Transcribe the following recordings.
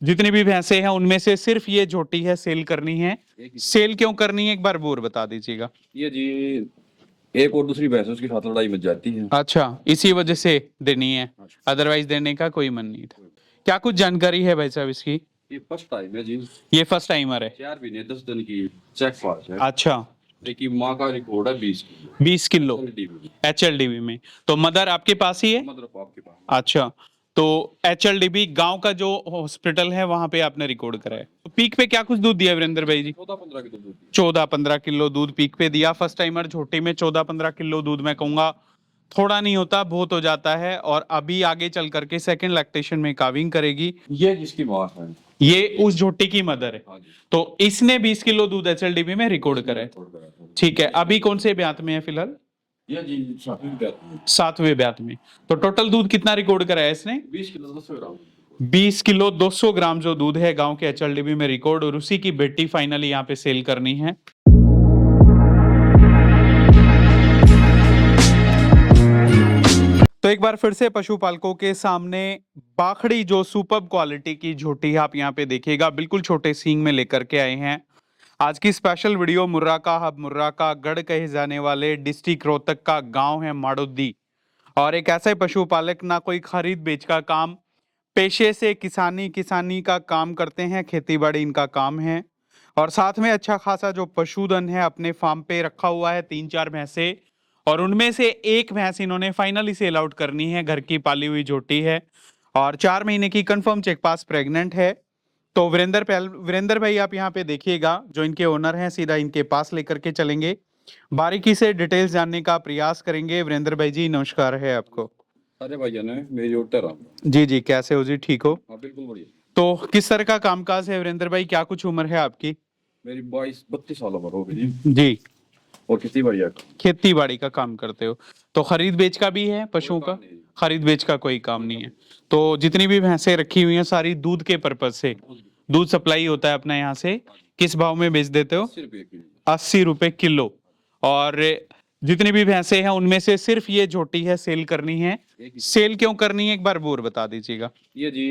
जितनी भी भैंसे हैं उनमें से सिर्फ ये झोटी है सेल करनी है। सेल क्यों करनी है एक बार बोर बता दीजिएगा। ये जी एक और दूसरी भैंस उसके साथ लड़ाई मच जाती है। अच्छा, इसी वजह से देनी है, अदरवाइज देने का कोई मन नहीं था। क्या कुछ जानकारी है भाई साहब इसकी? ये फर्स्ट टाइम है जी। ये फर्स्ट टाइमर है। 4 महीने 10 दिन की चेक पास है। अच्छा, लेकिन माँ का रिकॉर्ड है 20 किलो। 20 किलो LDB HLDB में। तो मदर आपके पास ही है? मतलब आपके पास। अच्छा, तो HLDB गांव का जो हॉस्पिटल है वहां पे आपने रिकॉर्ड करा है। तो पीक पे क्या कुछ दूध दिया वीरेंद्र भाई जी? 14-15 किलो दूध। 14-15 किलो दूध पीक पे दिया। फर्स्ट टाइमर झोटी में 14-15 किलो दूध मैं कहूंगा थोड़ा नहीं होता, बहुत हो जाता है। और अभी आगे चल करके सेकंड लैक्टेशन में काविंग करेगी। ये जिसकी माँ है, ये उस झोटी की मदर है। हाँ जी। तो इसने 20 किलो दूध HLDB में रिकॉर्ड करा है। ठीक है, अभी कौन से ब्यात में है फिलहाल? ये जी 7वीं ब्यात में। 7वें ब्यात में। तो टोटल दूध कितना रिकॉर्ड करा है इसने? 20 किलो 200 ग्राम। 20 किलो 200 ग्राम जो दूध है गांव के HLDB में रिकॉर्ड, और उसी की बेटी फाइनली यहाँ पे सेल करनी है। तो एक बार फिर से पशुपालकों के सामने बाखड़ी जो सुपर क्वालिटी की झोटी है आप यहाँ पे देखिएगा, बिल्कुल छोटे सींग में लेकर के आए हैं। आज की स्पेशल वीडियो मुर्रा का हब, मुर्रा का गढ़ कहे जाने वाले डिस्ट्रिक्ट रोहतक का गांव है माड़ोदी। और एक ऐसे पशुपालक ना कोई खरीद बेच का काम, पेशे से किसानी का काम करते हैं, खेती बाड़ी इनका काम है। और साथ में अच्छा खासा जो पशुधन है अपने फार्म पे रखा हुआ है, 3-4 भैंसे, और उनमें से एक भैंस इन्होंने फाइनली सेल आउट करनी है। घर की पाली हुई झोटी है और 4 महीने की कंफर्म चेक पास प्रेग्नेंट है। तो वीरेंद्र भाई आप यहाँ पे देखिएगा, जो इनके ओनर हैं सीधा इनके पास लेकर के चलेंगे, बारीकी से डिटेल्स जानने का प्रयास करेंगे। वीरेंद्र भाई जी नमस्कार है आपको। अरे भाई जान मेरी जोटर जी जी, कैसे हो जी, ठीक हो? हाँ बिल्कुल बढ़िया। तो किस तरह का कामकाज है वीरेंद्र भाई, क्या कुछ उम्र है आपकी? मेरी 22-32 साल उम्र हो गई जी। जी, और खेती बढ़िया। खेती बाड़ी का काम करते हो? तो खरीद बेच का भी है पशुओं का? खरीद बेच का कोई काम नहीं है। तो जितनी भी भैंसें रखी हुई हैं सारी दूध के पर्पज से, दूध सप्लाई होता है अपना यहाँ से। किस भाव में बेच देते हो? 80 रुपए किलो। और जितनी भी भैंसें हैं उनमें से सिर्फ ये झोटी है सेल करनी है। सेल क्यों करनी है एक बार बोर बता दीजिएगा। ये जी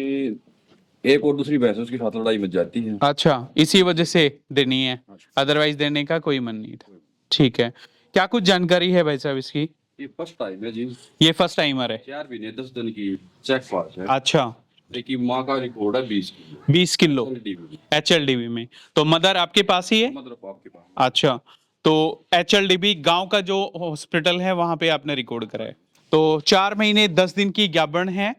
एक और दूसरी भैंस उसके साथ लड़ाई मच जाती है। अच्छा, इसी वजह से देनी है, अदरवाइज देने का कोई मन नहीं था। ठीक है, क्या कुछ जानकारी है भाई साहब इसकी? ये फर्स्ट टाइम है जी। ये फर्स्ट टाइमर है। 4 महीने 10 दिन की चेक पास है। अच्छा, लेकिन माँ का रिकॉर्ड है 20 किलो। 20 किलो LDB HLDB में। तो मदर आपके पास ही है? मतलब आपके पास। अच्छा, तो HLDB गांव का जो हॉस्पिटल है वहां पे आपने रिकॉर्ड करा है। तो 4 महीने 10 दिन की गाभण है।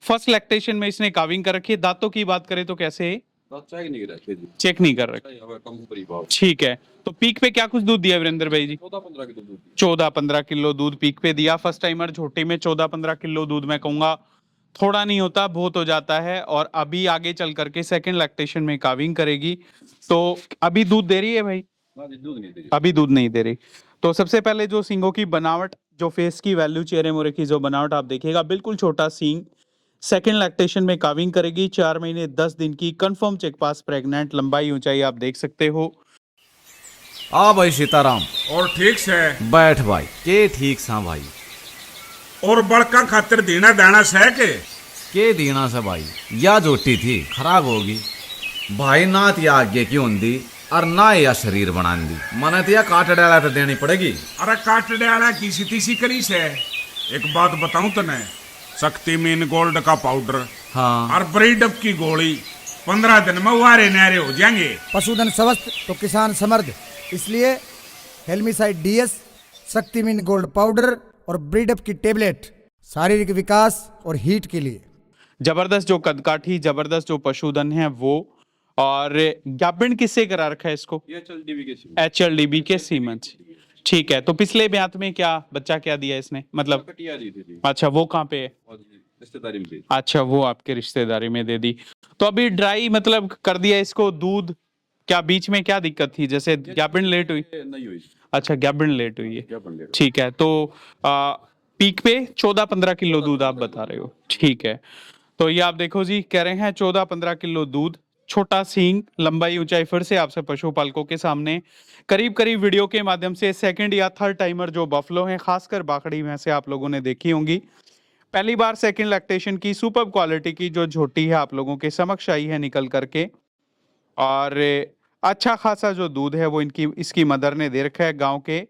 फर्स्ट लैक्टेशन में इसने काविंग कर रखी है। दांतों की बात करें तो कैसे है? चेक नहीं रखे जी। चेक नहीं कर रखे। कम ऊपरी भाव। ठीक है, तो पीक पे क्या कुछ दूध दिया वीरेंद्र भाई जी? 14-15 किलो दूध। 14-15 किलो दूध पीक पे दिया। फर्स्ट टाइमर झोटी में 14-15 किलो दूध मैं कहूंगा थोड़ा नहीं होता, बहुत हो जाता है। और अभी आगे चल करके सेकंड लैक्टेशन में काविंग करेगी। तो अभी दूध दे रही है भाई? दूध नहीं दे रही। अभी दूध नहीं दे रही। तो सबसे पहले जो सींगों की बनावट, जो फेस की वैल्यू, चेहरे मोरे की जो बनावट आप देखिएगा, बिल्कुल छोटा सींग। सेकंड लैक्टेशन में काविंग करेगी। 4 महीने 10 दिन की कंफर्म चेक पास प्रेग्नेंट, लंबाई ऊंचाई आप देख सकते हो। आ भाई सीताराम। और ठीक से बैठ भाई के ठीक सा भाई। और बड़का खातिर देना दाना से के दीना से भाई, या जोटी थी खराब होगी भाई, ना तिया आगे की होंदी और ना या शरीर बना दी, मने तिया काट डाला तो देनी पड़ेगी। अरे काट डाला की सीती करी से। एक बात बताऊं तने, शक्ति मीन गोल्ड का पाउडर हाँ और ब्रीडअप की गोली 15 दिन में वारे नारे हो जाएंगे। पशुधन स्वस्थ तो किसान समृद्ध, इसलिए हेल्मिसाइड DS, शक्तिमीन गोल्ड पाउडर और ब्रीडअप की टेबलेट शारीरिक विकास और हीट के लिए। जबरदस्त जो कदकाठी, जबरदस्त जो पशुधन है वो। और गाभिन किससे करा रखा है इसको? ये HLDB के सीमन से। ठीक है, तो पिछले ब्यात में क्या बच्चा क्या दिया इसने, मतलब? कटिया दी थी। अच्छा, वो कहाँ पे है? रिश्तेदारी में दी। अच्छा, वो आपके रिश्तेदारी में दे दी। तो अभी ड्राई मतलब कर दिया इसको दूध, क्या बीच में क्या दिक्कत थी, जैसे गाभिन लेट हुई? नहीं हुई। अच्छा, गाभिन लेट हुई है। क्या बन गया? ठीक है, तो पीक पे 14-15 किलो दूध आप बता रहे हो। ठीक है, तो ये आप देखो जी, कह रहे हैं 14-15 किलो दूध, छोटा सींग, लंबाई ऊंचाई फिर से आपसे पशुपालकों के सामने करीब करीब वीडियो के माध्यम से सेकंड या थर्ड टाइमर जो बफलो हैं, खासकर बाखड़ी में से आप लोगों ने देखी होंगी। पहली बार सेकंड लैक्टेशन की सुपर क्वालिटी की जो झोटी है आप लोगों के समक्ष आई है निकल करके, और अच्छा खासा जो दूध है वो इनकी इसकी मदर ने दे रखा है। गांव के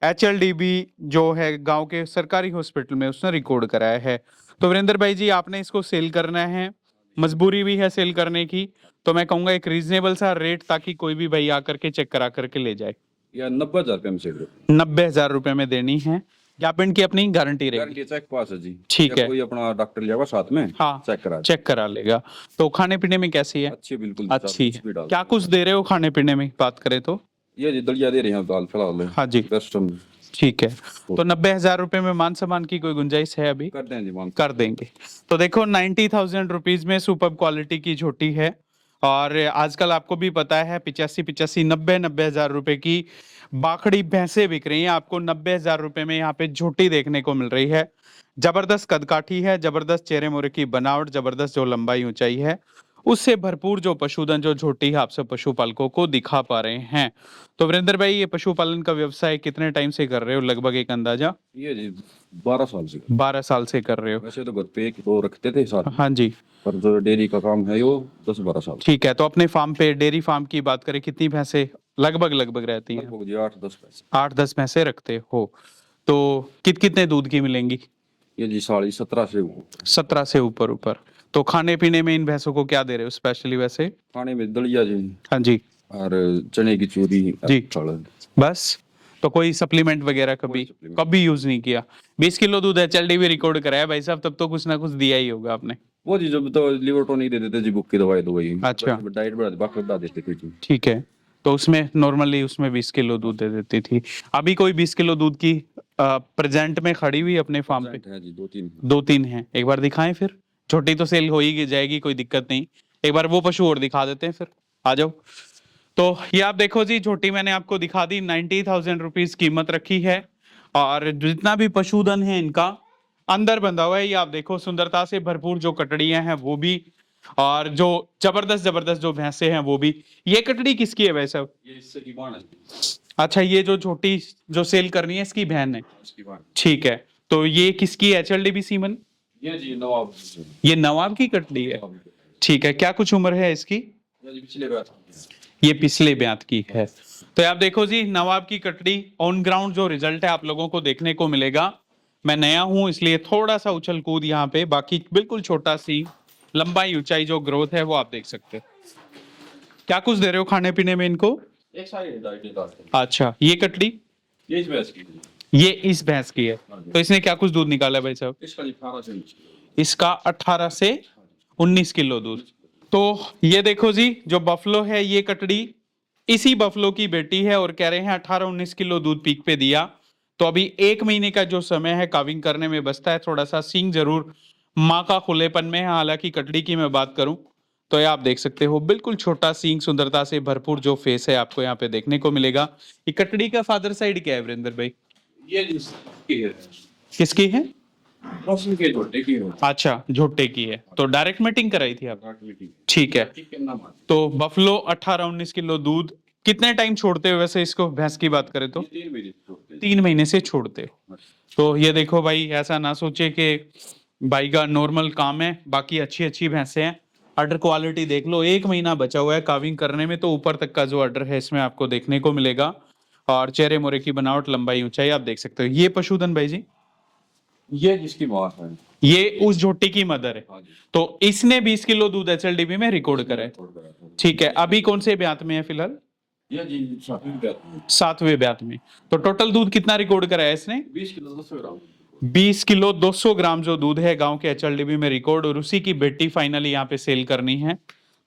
HLDB जो है गांव के सरकारी हॉस्पिटल में उसने रिकॉर्ड कराया है। तो वीरेंद्र भाई जी, आपने इसको सेल करना है, मजबूरी भी है सेल करने की, तो मैं कहूंगा एक रीजनेबल सा रेट, ताकि कोई भी भाई आकर के चेक करा करके ले जाए। या 90,000 रुपये में सेल करो। 90,000 रुपए में देनी है। गैपेंट की अपनी गारंटी रहेगी। गारंटी चेक पास है जी। ठीक या है। कोई अपना डॉक्टर लिया साथ में, हाँ, चेक करा दे। चेक करा लेगा। तो खाने पीने में कैसी है? अच्छी, बिल्कुल अच्छी कुछ भी है। डाल क्या कुछ दे रहे हो खाने पीने में बात करें तो? ये जी दलिया दे रहे हैं दाल फिलहाल। हाँ जी। बेस्ट हम ठीक है। तो 90,000 रुपए में मान सम्मान की कोई गुंजाइश है अभी? कर दें जी, मांग कर देंगे। तो देखो 90,000 रुपीज में सुपर क्वालिटी की झोटी है, और आजकल आपको भी पता है 85 90,000 रुपए की बाखड़ी भैंसे बिक रही हैं। आपको 90,000 रुपए में यहाँ पे झोटी देखने को मिल रही है। जबरदस्त कदकाठी है, जबरदस्त चेहरे मोरे की बनावट, जबरदस्त जो लंबाई ऊंचाई है, उससे भरपूर जो पशुधन जो झोटी है आप सब पशुपालकों को दिखा पा रहे हैं। तो वीरेंद्र भाई, ये पशुपालन का व्यवसाय कितने टाइम से कर रहे हो, लगभग एक अंदाजा? ये जी 12 साल से। 12 साल से कर रहे हो। वैसे तो घर पे एक दो रखते थे साथ, हाँ जी। पर जो डेयरी का काम है वो 10-12 साल। ठीक है। तो अपने फार्म पे, डेयरी फार्म की बात करें, कितनी भैंसें लगभग रहती हैं? लगभग जी 8-10 पैसे। 8-10 भैंसें रखते हो। तो कितने दूध की मिलेंगी? ये जी 17.5 से ऊपर। 17 से ऊपर। तो खाने पीने में इन भैंसों को क्या दे रहे हो स्पेशली वैसे? खाने में दलिया जी हाँ जी। और चने की चूरी जी। फल। बस? तो कोई सप्लीमेंट वगैरह कभी supplement। कभी यूज नहीं किया? 20 किलो दूध HLDB रिकॉर्ड कराया भाई साहब, तब तो कुछ ना कुछ दिया ही होगा आपने। वो जी जब तो लिवर टॉनिक दे देते जी, बुक की दवाई। अच्छा। डाइट बढ़ा देते थे जी। ठीक है। तो उसमें नॉर्मली उसमें 20 किलो दूध दे देती थी। अभी कोई 20 किलो दूध की प्रेजेंट में खड़ी हुई अपने फार्म पे? है जी 2-3। 2-3 हैं। एक बार दिखाएं फिर। छोटी तो सेल हो ही जाएगी, कोई दिक्कत नहीं। एक बार वो पशु और दिखा देते हैं फिर। आ जाओ। तो ये आप देखो जी, छोटी मैंने आपको दिखा दी। 90,000 रुपीज कीमत रखी है, और जितना भी पशुधन है इनका अंदर बंधा हुआ है। ये आप देखो, सुंदरता से भरपूर जो कटड़ियां हैं वो भी, और जो जबरदस्त जो भैंसे हैं वो भी। ये कटड़ी किसकी है वैसे? ये इससे की बाण है। अच्छा, ये जो छोटी जो सेल करनी है इसकी बहन है? इसकी बाण। ठीक है। तो ये किसकी है? HLDB semen? ये जी नवाब। ये नवाब की कटड़ी है। ठीक है। क्या कुछ उम्र है इसकी? ये जी पिछले बार। ये पिछले ब्यात की है। तो आप देखो जी, नवाब की कटड़ी ऑन ग्राउंड जो रिजल्ट है आप लोगों को देखने को मिलेगा। मैं नया हूं इसलिए थोड़ा सा उछल कूद यहाँ पे, बाकी बिल्कुल छोटा सी लंबाई ऊंचाई जो ग्रोथ है वो आप देख सकते हो। क्या कुछ दे रहे हो खाने पीने में इनको? एक सारी डाइट डालते हैं। अच्छा, ये कटड़ी ये इस भैंस की। ये इस भैंस की है। तो इसने क्या कुछ दूध निकाला है भाई साहब? इसका जी 18 से 19। इसका 18 से 19 किलो दूध। तो ये देखो जी, जो बफलो है ये कटड़ी इसी बफलो की बेटी है, और कह रहे हैं 18-19 किलो दूध पीक पे दिया। तो अभी 1 महीने का जो समय है काविंग करने में बचता है। थोड़ा सा सींग जरूर माँ का खुलेपन में है। हालांकि कटड़ी की मैं बात करूं तो ये आप देख सकते हो, बिल्कुल छोटा सींग, सुंदरता से भरपूर जो फेस है आपको यहाँ पे देखने को मिलेगा। ये कटड़ी का फादर साइड क्या है वीरेंद्र भाई? ये जी की है। किसकी है? रौशन के छोटे की है। अच्छा, झोटे की है। तो डायरेक्ट मीटिंग कराई थी आप? मीटिंग। ठीक है। ठीक है ना मान। तो बफलो 18-19 किलो दूध कितने टाइम छोड़ते हो वैसे इसको, भैंस की बात करें तो? 3 महीने छोड़ते हैं। 3 महीने से छोड़ते हो। तो ये देखो भाई, ऐसा ना सोचे कि भाई का नॉर्मल काम है, बाकी अच्छी भैंसे हैं। अडर क्वालिटी देख लो, 1 महीना बचा हुआ है काविंग करने में, तो ऊपर तक का जो अडर है इसमें आपको देखने को मिलेगा। और चेहरे मोरे की बनावट, लंबाई, ऊंचाई आप देख सकते हो। ये पशुधन भाई जी, ये जिसकी मां है। ये उस झोटी की मदर है। हाँ जी। तो इसने 20 किलो दूध HLDB में रिकॉर्ड करा है। ठीक है। अभी कौन से ब्यात में है फिलहाल? ये जी 7वीं बैच में। 7वें ब्यात में। तो टोटल दूध कितना रिकॉर्ड कराया इसने? 20 किलो 200 ग्राम। 20 किलो 200 ग्राम जो दूध है गांव के HLDB में रिकॉर्ड, और उसी की बेटी फाइनली यहाँ पे सेल करनी है।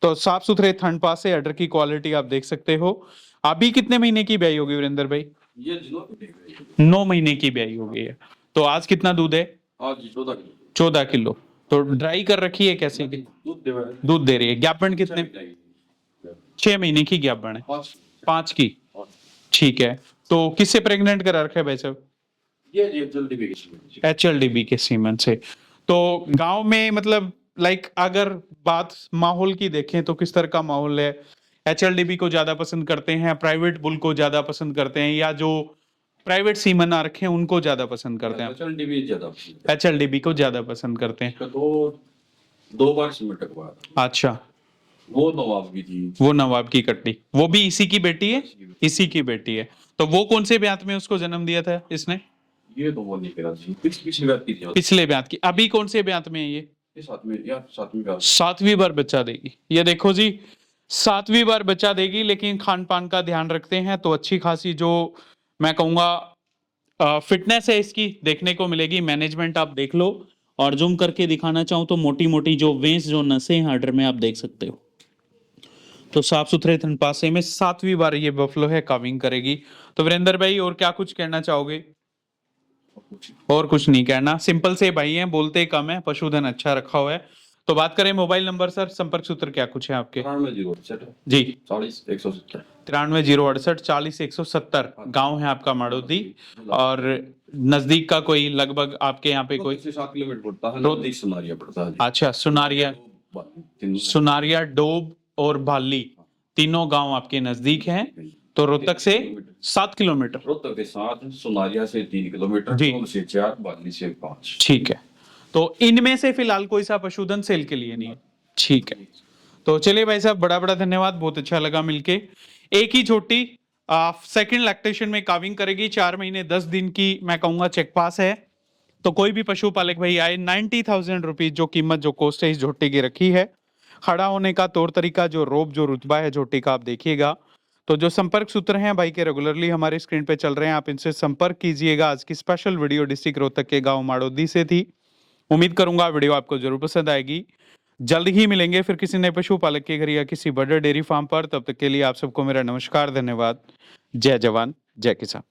तो साफ सुथरे थन पास से अडर की क्वालिटी आप देख सकते हो। अभी कितने महीने की ब्याई होगी वीरेंद्र भाई? ये जिनो की 9 महीने की ब्याई हो गई है। तो आज कितना दूध है? आज जी 14 किलो 14 किलो। तो ड्राई कर रखी है कैसे की? दूध दे रहा है। दूध दे रही है। गैपन कितने? 6 महीने की गैपन है। 5 की। ठीक है। तो किससे प्रेग्नेंट करा रखा है भाई साहब? ये जी जल्दी भी HLDB के सीमन से। तो गांव में मतलब लाइक अगर बात माहौल की देखें तो किस तरह का माहौल है? HLDB को ज्यादा पसंद करते हैं, प्राइवेट बुल को ज्यादा पसंद करते हैं, या जो प्राइवेट सीमन आ रखे हैं उनको ज्यादा पसंद करते हैं? चल डीबी ज्यादा पसंद है। HLDB को ज्यादा पसंद करते हैं। इसका तो 2 बार सीमेंट टकवाया था। अच्छा, वो नवाब की थी। वो नवाब की कट्टी, वो भी इसी की बेटी है? इसी की बेटी है। तो वो कौन से ब्यात में उसको जन्म दिया था इसने? ये तो वो नहीं करा थी, पिछली बात की थी। पिछले ब्यात की। अभी कौन से ब्यात में है ये? ये सातवीं बात। 7वीं बार बच्चा देगी। ये देखो जी, 7वीं बार बच्चा देगी, लेकिन खान पान का ध्यान रखते हैं तो अच्छी खासी जो मैं कहूंगा फिटनेस है इसकी देखने को मिलेगी। मैनेजमेंट आप देख लो, और जूम करके दिखाना चाहूं तो मोटी मोटी जो वेंस जो नसें हैं आर्डर में आप देख सकते हो। तो साफ सुथरे थन पासे में 7वीं बार ये बफलो है काविंग करेगी। तो वीरेंद्र भाई और क्या कुछ कहना चाहोगे? और कुछ नहीं कहना, सिंपल से भाई हैं, बोलते कम है, पशुधन अच्छा रखा हुआ है। तो बात करें मोबाइल नंबर सर, संपर्क सूत्र क्या कुछ है आपके? 93 जी 40 170। 93 40 170। गांव है आपका माड़ोदी, और नजदीक का कोई लगभग आपके यहाँ पे कोई? से 7 किलोमीटर पड़ता है। रोहतक नजदीक सुनारिया पड़ता है। अच्छा, सुनारिया, डोब और भाली तीनों गांव आपके नजदीक हैं। तो रोहतक से 7 किलोमीटर। रोहतक के 7, सुनारिया से 3 किलोमीटर, जी। डोब से 4, बाली से 5। ठीक है, तो इनमें से फिलहाल कोई सा पशुधन सेल के लिए नहीं है? ठीक है, तो चलिए भाई साहब, बड़ा बड़ा धन्यवाद, बहुत अच्छा लगा मिलके। एक ही झोटी सेकंड लैक्टेशन में काविंग करेगी, 4 महीने 10 दिन की मैं कहूंगा चेक पास है। तो कोई भी पशुपालक भाई आए, 90,000 रुपीज जो कीमत जो कॉस्ट है इस झोटी की रखी है। खड़ा होने का तौर तरीका, जो रोब जो रुतबा है झोटी का आप देखिएगा। तो जो संपर्क सूत्र हैं भाई के रेगुलरली हमारे स्क्रीन पे चल रहे हैं, आप इनसे संपर्क कीजिएगा। आज की स्पेशल वीडियो डिस्ट्रिक्ट रोहतक के गांव माड़ोदी से थी। उम्मीद करूंगा वीडियो आपको जरूर पसंद आएगी। जल्द ही मिलेंगे फिर किसी नए पशुपालक के घर या किसी बड़े डेयरी फार्म पर। तब तक के लिए आप सबको मेरा नमस्कार, धन्यवाद। जय जवान जय किसान।